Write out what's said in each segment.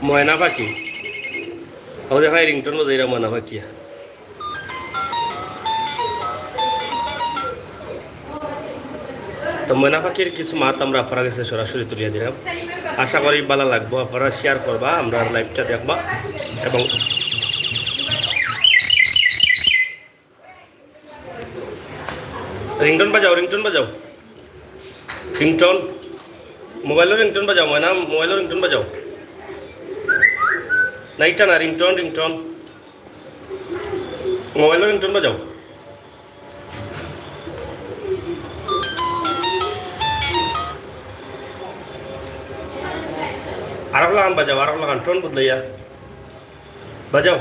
ময়না পাখি ও দেখা রিংটন বাজাইরা ময়না পাখি তো ময়না পাখির কিছু মাত আমরা আপনারা কাছে সরাসরি তুলিয়ে দিলাম আশা করি ভালো লাগবো আপনারা শেয়ার করবা আমরা লাইভটা দেখবা এবং রিংটন বাজাও রিংটন মোবাইলের রিংটন বাজাও ময়না মোবাইলের রিংটন বাজাও না এটা না রিংটন মোবাইলের রিংটন বাজাও আরো লাগান বাজাও আরো লাগান টোন বদলাইয়া বাজাও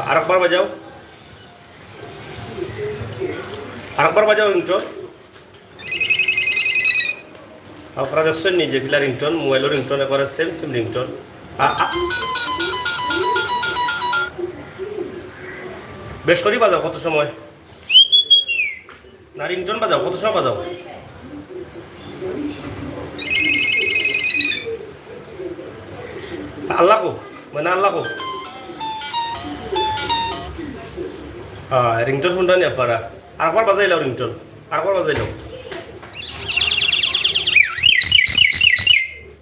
আরেকবার বাজাও আরেকবার বাজাও রিংটন আপনারা দেখছেন নি যেগুলা রিংটন মোবাইলের রিংটন একবারে সেম রিংটন বেশ করি বাজাও কত সময় না রিংটন বাজাও কত সময় বাজাও আল্লাহ কো মানে আল্লাহ কো রিংটন শুনটা নি আপনারা আরেকবার বাজাইলাও রিংটন আরেকবার বাজাইলাও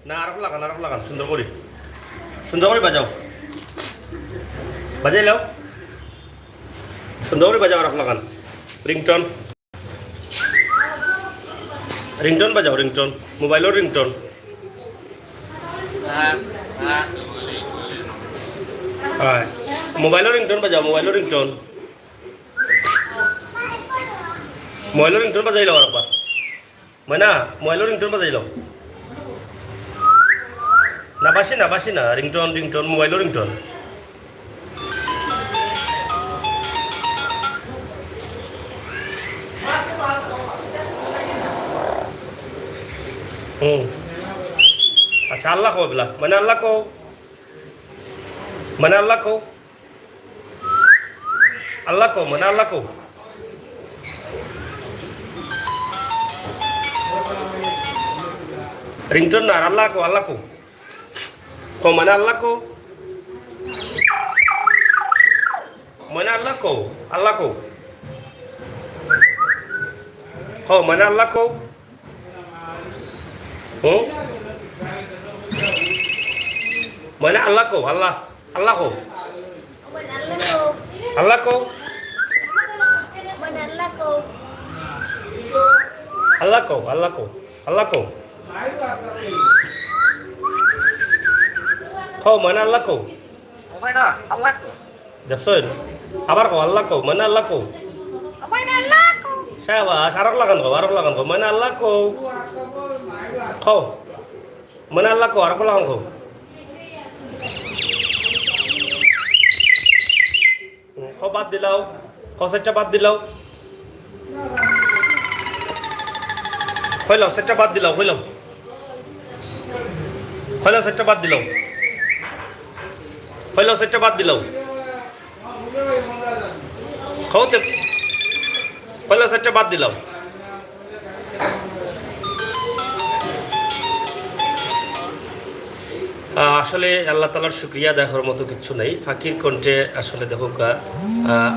না আরেক লাগান সুন্দর করে বাজাও বাজাইলাও সুন্দর করে বাজাও আরেক লাগান রিংটন বাজাও রিংটন মোবাইলের রিংটন মোবাইলের রিংটন বাজাও মোবাইলের রিংটন বাজাইলাও আরেকবার ময়না মোবাইলের রিংটন বাজাইলাও না বাসি না রিংটন মোবাইলের রিংটন আচ্ছা আল্লাহ কো বলা মানে আল্লাহ কো মানে আল্লাহ কো মানে আল্লাহ কো রিংটন না আল্লাহ কো মানে আল্লাহ কো মানে আল্লাহ কো মানে আল্লাহ কো মানে আল্লাহ কো আল্লাহ কো আল্লাহ কো মানে আল্লাহ কো দেখছেন আবার কো আল্লাহ কো মানে আল্লাহ কো শাবাশ আরক লাগান কো মানে আল্লাহ কো মানে আল্লাহ কো আরক লাগান কো বাদ দিলাও সেটটা বাদ দিলাও সেটটা বাদ দিলাও সেটটা বাদ দিলাও সেটটা বাদ দিলাও খাওতে সেটটা বাদ দিলাও আসলে আল্লাহ তালার শুক্রিয়া দেখার মতো কিছু নেই ফাঁকির কণ্ঠে আসলে দেখো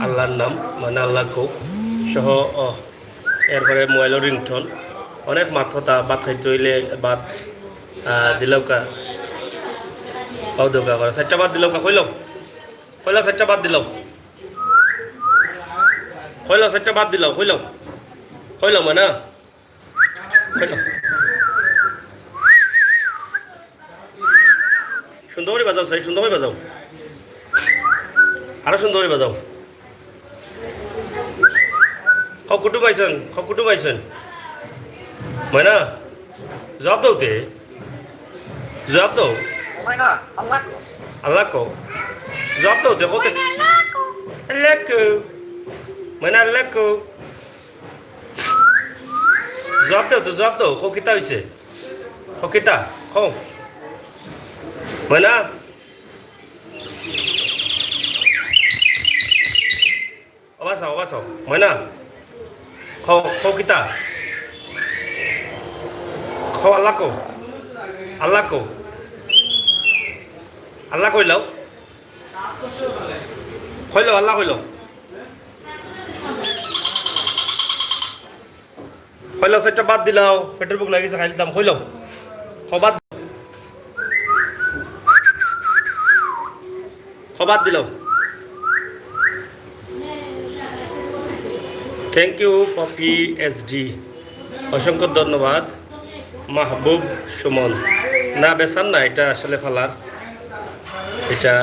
আল্লাহর নাম মানে আল্লাহ কো সহ এরপরে মোবাইলের রিংটন অনেক মাথা বাদ খাইতে হইলে বাদ দিলাও কা দৌকা করে সেটটা বাদ দিলাও কা কইলাও সেটটা বাদ দিলাও সেটটা বাদ দিলাও কইলাও মানে সুন্দর করে বাজাও সুন্দর করে বাজাও আরো সুন্দর করে বাজাও কুটুম আইসেন ময়না জবাব দাও আল্লাহ কো জবাব দাও দেখো আল্লাহ কো ময়না আল্লাহ কো জবাব দাও কিতা হইছে কিতা ময়না অবাসাও ময়না খাও কিতা খাও আল্লাহ কইলাও আল্লাহ কইলাও সেটা বাদ দিলাও পেটের বুক লাগিয়েছে খাই দিতাম কইলাও বাদ দিলাও থ্যাংক ইউ পপি SD অসংখ্য ধন্যবাদ মাহবুব সুমন না বেসান না এটা আসলে ফালার এটা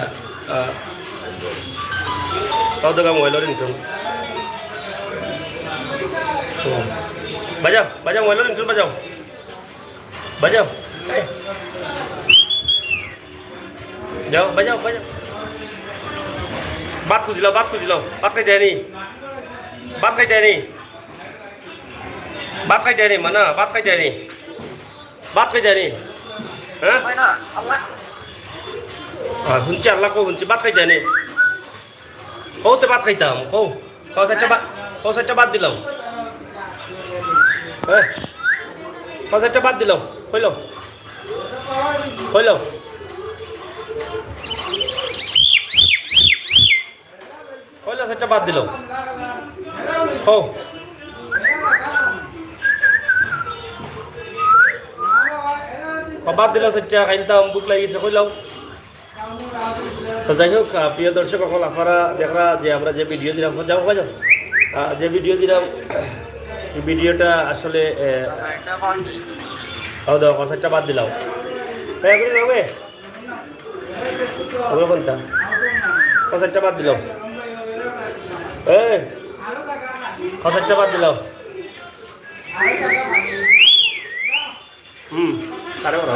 দোকান মোবাইলের ইনকাম বাজাও মোবাইলের ইনকাম বাজাও যাও বাজাও বাত খুঁজিলাও ভাত খাইতে আনি মানা ভাত খাইতে আনি হ্যাঁ শুনছি আল্লাহ শুনছি ভাত খাইতে আনি কৌতে ভাত খাইতাম কৌ চারটা বাদ দিলাম হ্যাঁ চারটা বাদ দিলাম কইলাম চারটা বাদ দিলাম বাদ দিলাম চারটা খাইতাম বুক লাগিয়েছে কইলাম তো যাই হোক প্রিয় দর্শক সকল আপনারা দেখা যে আমরা যে ভিডিও দিলাম বাজাও যে ভিডিও দিলাম এই ভিডিওটা আসলে দেখো চারটা বাদ দিলাম কোনটা চারটা বাদ দিলাম চারটা বাদ দিলাম তারে বলা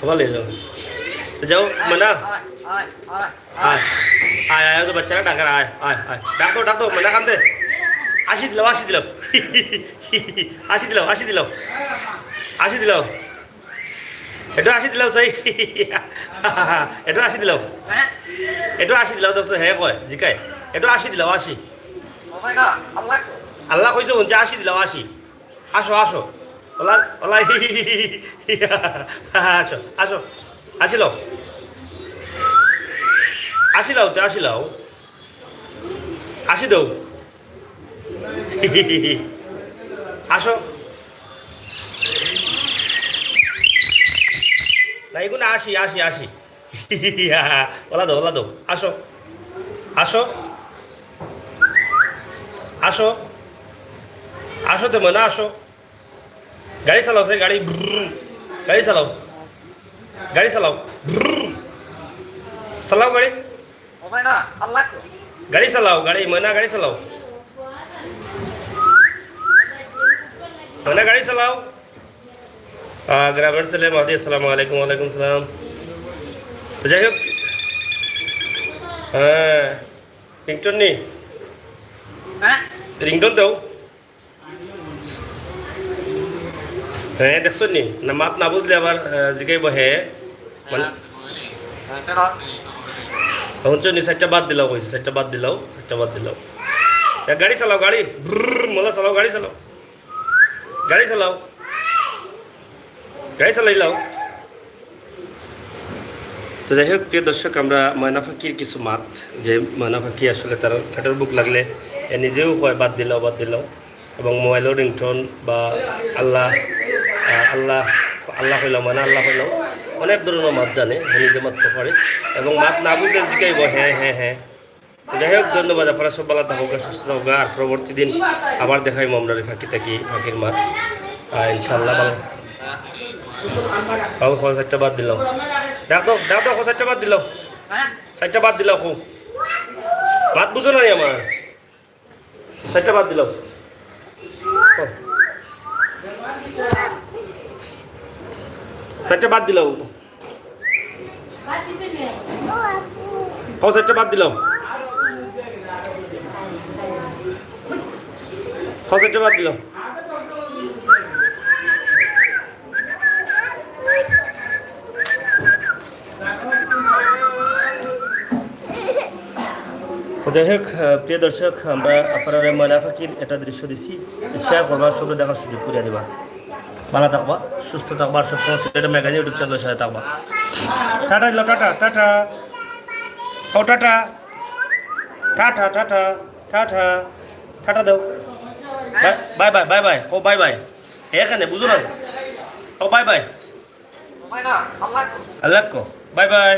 ভালো যাও তো যাও মানা আয় তো বাচ্চারা ডাকার আয় ডাকো মানা কান্দে আসি দিলাম এটা আসি দিলাম সেই এটা আসি দিলাম দেখছো হে কয় জিকাই এটা আসি দিলাম আল্লাহ কইছে শুনছে আসি দিলাম আসো ওলা আসো আসিলাও আসি দৌ আসো না এগুলো আসি ওলা দৌ আসো তো মনে আসো গাড়ি চালাও সে গাড়ি চালাও গাড়ি চালাও ময়না গাড়ি চালাও গ্রামের ছেলে মাহাদি আসসালামু আলাইকুম ওয়ালাইকুম সালাম তো যাই হোক হ্যাঁ রিংটন দাও হ্যাঁ দেখছো নি না মাত না বুঝলে আবার জিগাইব হ্যাঁ মানে শুনছো নি চারটা বাদ দিলাও কইছে চারটা বাদ দিলাও গাড়ি চালাও মোলা চালাও গাড়ি চালাইলাও তো যাই হোক প্রিয় দর্শক আমরা ময়না পাখির কিছু মাত যে ময়না পাখি আসলে তার ফেটের বুক লাগলে নিজেও কয় বাদ দিলাও এবং মোবাইলের রিংটোন বা আল্লাহ হইলাম মানে আল্লাহ হইলাম অনেক ধরনের মাত জানে নিজে মাত্র পারে এবং মাত না বুঝলে জিকাইব হ্যাঁ যাই হোক ধন্যবাদ আপনারা সব ভালো থাকুক সুস্থ থাকুক আর পরবর্তী দিন আবার দেখাইব আমরা পাখির মাত ইনশাল্লাহ ভালো চারটা বাদ দিলাম ডাক দাও চারটা বাদ দিলাম খুব মাত বুঝো নাই আমার চারটা বাদ দিলাম চারটা বাদ দিলাম চারটা বাদ দিলাম যাই হোক প্রিয় দর্শক আমরা আপনারা ময়না পাখির একটা দৃশ্য দিচ্ছি শেয়ার করবা সবরে দেখার সুযোগ করে দিবা ভালো থাকবা সুস্থ থাকবা আর সবসময় সিলেটের ম্যাগাজিন ইউটিউব চ্যানেলের সাথে থাকবা টাটা দিল টাটা টাটা ও tata tata tata tata tata দাও বাই বাই বাই বাই ও বাই বাই এখানে বুঝো না ও বাই বাই আল্লাহ কো বাই বাই